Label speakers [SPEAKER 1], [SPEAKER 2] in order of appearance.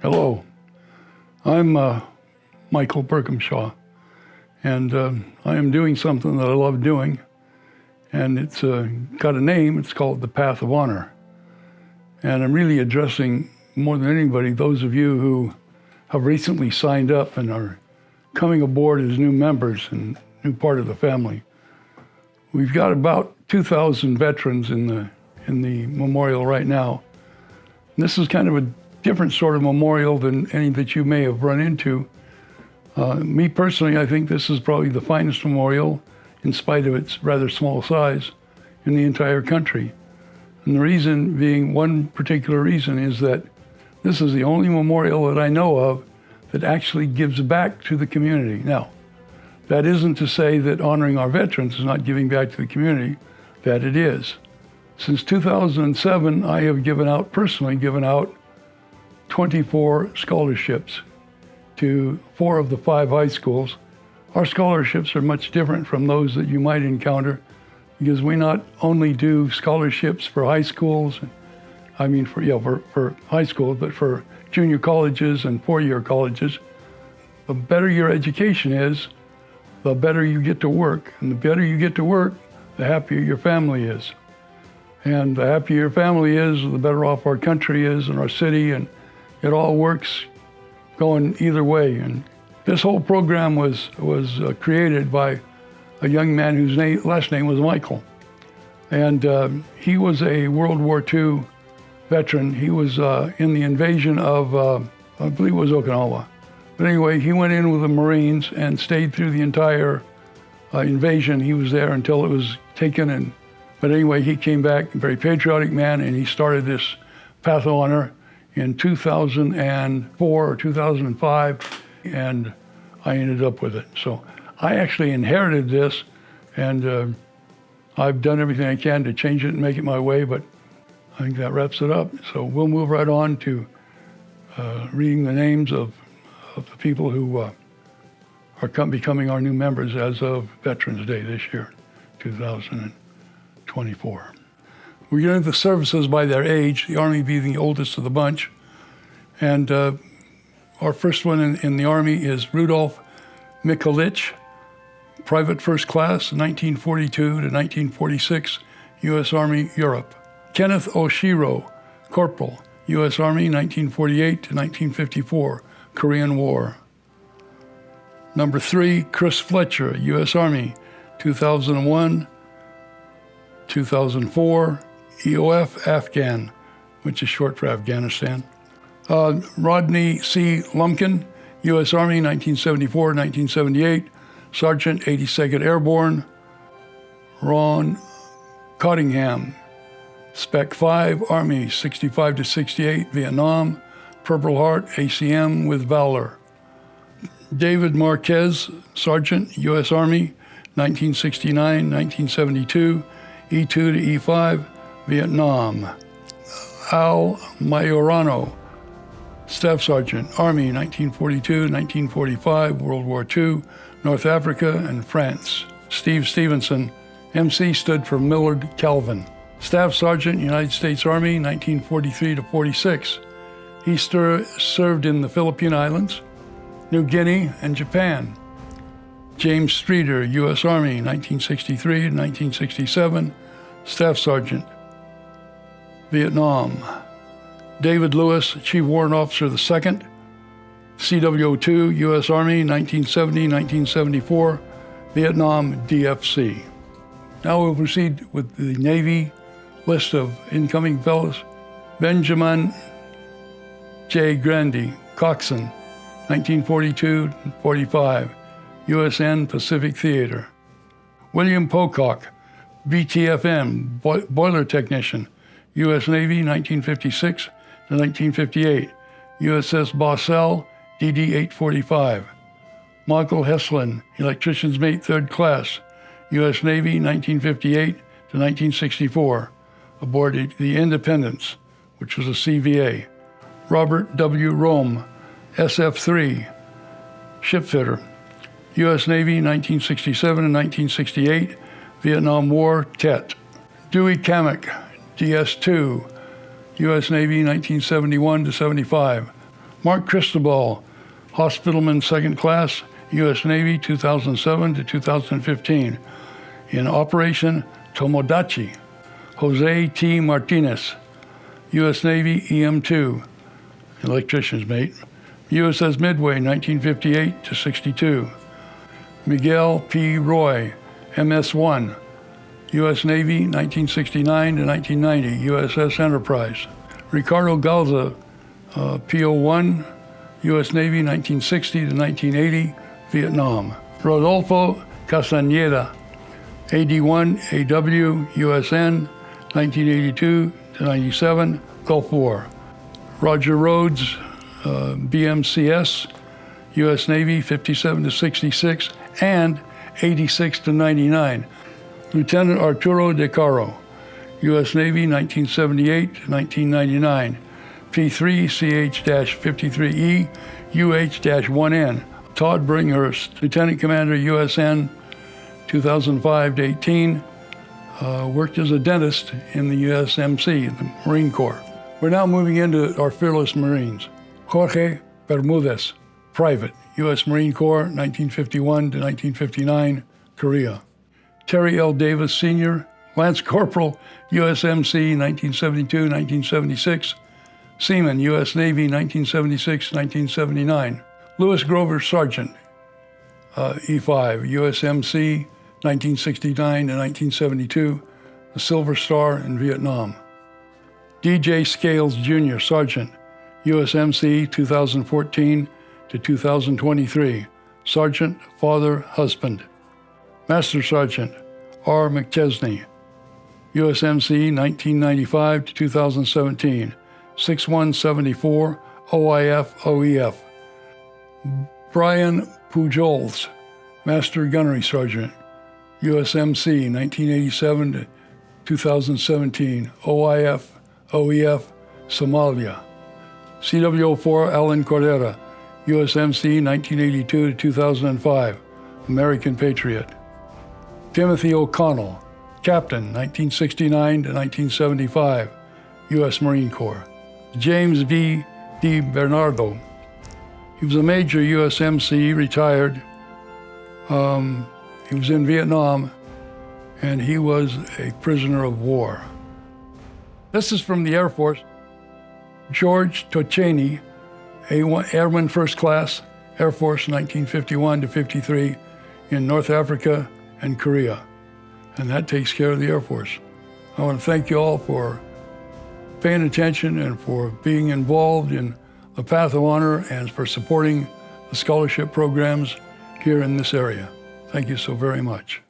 [SPEAKER 1] Hello, I'm Michael Berkhamshaw, and I am doing something that I love doing, and it's got a name. It's called The Path of Honor, and I'm really addressing, more than anybody, those of you who have recently signed up and are coming aboard as new members and new part of the family. We've got about 2,000 veterans in the memorial right now. And this is kind of a different sort of memorial than any that you may have run into. Me personally, I think this is probably the finest memorial, in spite of its rather small size, in the entire country. And the reason being, one particular reason, is that this is the only memorial that I know of that actually gives back to the community. Now, that isn't to say that honoring our veterans is not giving back to the community, that it is. Since 2007, I have personally given out 24 scholarships to 4 of the 5 high schools. Our scholarships are much different from those that you might encounter, because we not only do scholarships for high schools, for high school, but for junior colleges and 4-year colleges. The better your education is, the better you get to work. And the better you get to work, the happier your family is. And the happier your family is, the better off our country is and our city, and it all works going either way. And this whole program was created by a young man whose last name was Michael. And he was a World War II veteran. He was in the invasion of, I believe it was Okinawa. But anyway, he went in with the Marines and stayed through the entire invasion. He was there until it was taken. But anyway, he came back, a very patriotic man, and he started this Path of Honor in 2004 or 2005, and I ended up with it. So I actually inherited this, and I've done everything I can to change it and make it my way, but I think that wraps it up. So we'll move right on to reading the names of the people who are becoming our new members as of Veterans Day this year, 2024. We're getting the services by their age, the Army being the oldest of the bunch. And our first one in the Army is Rudolph Mikulich, Private First Class, 1942 to 1946, U.S. Army, Europe. Kenneth Oshiro, Corporal, U.S. Army, 1948 to 1954, Korean War. Number 3, Chris Fletcher, U.S. Army, 2001, 2004, EOF Afghan, which is short for Afghanistan. Rodney C. Lumpkin, U.S. Army, 1974-1978, Sergeant, 82nd Airborne. Ron Cottingham, Spec 5, Army, 65-68, Vietnam, Purple Heart, ACM with Valor. David Marquez, Sergeant, U.S. Army, 1969-1972, E2 to E5, Vietnam. Al Majorano, Staff Sergeant, Army, 1942-1945, World War II, North Africa and France. Steve Stevenson, MC stood for Millard Calvin. Staff Sergeant, United States Army, 1943 to 46. He served in the Philippine Islands, New Guinea, and Japan. James Streeter, U.S. Army, 1963 to 1967, Staff Sergeant, Vietnam. David Lewis, Chief Warrant Officer II, CWO2, U.S. Army, 1970-1974, Vietnam DFC. Now we'll proceed with the Navy list of incoming fellows. Benjamin J. Grandy, Coxswain, 1942-45, USN Pacific Theater. William Pocock, BTFM, Boiler Technician, U.S. Navy, 1956 to 1958, USS Bossell, DD-845. Michael Heslin, Electrician's Mate, 3rd Class, U.S. Navy, 1958 to 1964, aboard the Independence, which was a CVA. Robert W. Rome, SF-3, Shipfitter, U.S. Navy, 1967 and 1968, Vietnam War, TET. Dewey Kamek, DS-2, U.S. Navy, 1971 to 75, Mark Cristobal, Hospitalman Second Class, U.S. Navy, 2007 to 2015. In Operation Tomodachi. Jose T. Martinez, U.S. Navy, EM2, electrician's mate. USS Midway, 1958 to 62. Miguel P. Roy, MS-1, U.S. Navy, 1969 to 1990, USS Enterprise. Ricardo Galza, PO-1, U.S. Navy, 1960 to 1980, Vietnam. Rodolfo Castañeda, AD-1, AW, USN, 1982 to 97, Gulf War. Roger Rhodes, BMCS, U.S. Navy, 57 to 66, and 86 to 99. Lieutenant Arturo De Caro, U.S. Navy, 1978 to 1999. P3, CH-53E, UH-1N. Todd Bringhurst, Lieutenant Commander, USN, 2005 to 18, worked as a dentist in the USMC, the Marine Corps. We're now moving into our fearless Marines. Jorge Bermudez, Private, U.S. Marine Corps, 1951 to 1959, Korea. Terry L. Davis, Sr., Lance Corporal, USMC, 1972-1976, Seaman, U.S. Navy, 1976-1979. Lewis Grover, Sergeant, E5, USMC, 1969 to 1972, a Silver Star in Vietnam. DJ Scales, Jr., Sergeant, USMC, 2014 to 2023, Sergeant, Father, Husband. Master Sergeant, R. McChesney, USMC, 1995 to 2017, 6174, OIF, OEF. Brian Pujols, Master Gunnery Sergeant, USMC, 1987 to 2017, OIF, OEF, Somalia. CWO4 Alan Cordera, USMC, 1982 to 2005, American Patriot. Timothy O'Connell, Captain, 1969 to 1975, U.S. Marine Corps. James V. D. Bernardo, he was a Major USMC, retired. He was in Vietnam, and he was a prisoner of war. This is from the Air Force. George Toceni, Airman First Class, Air Force, 1951 to 53, in North Africa and Korea. And that takes care of the Air Force. I want to thank you all for paying attention and for being involved in the Path of Honor and for supporting the scholarship programs here in this area. Thank you so very much.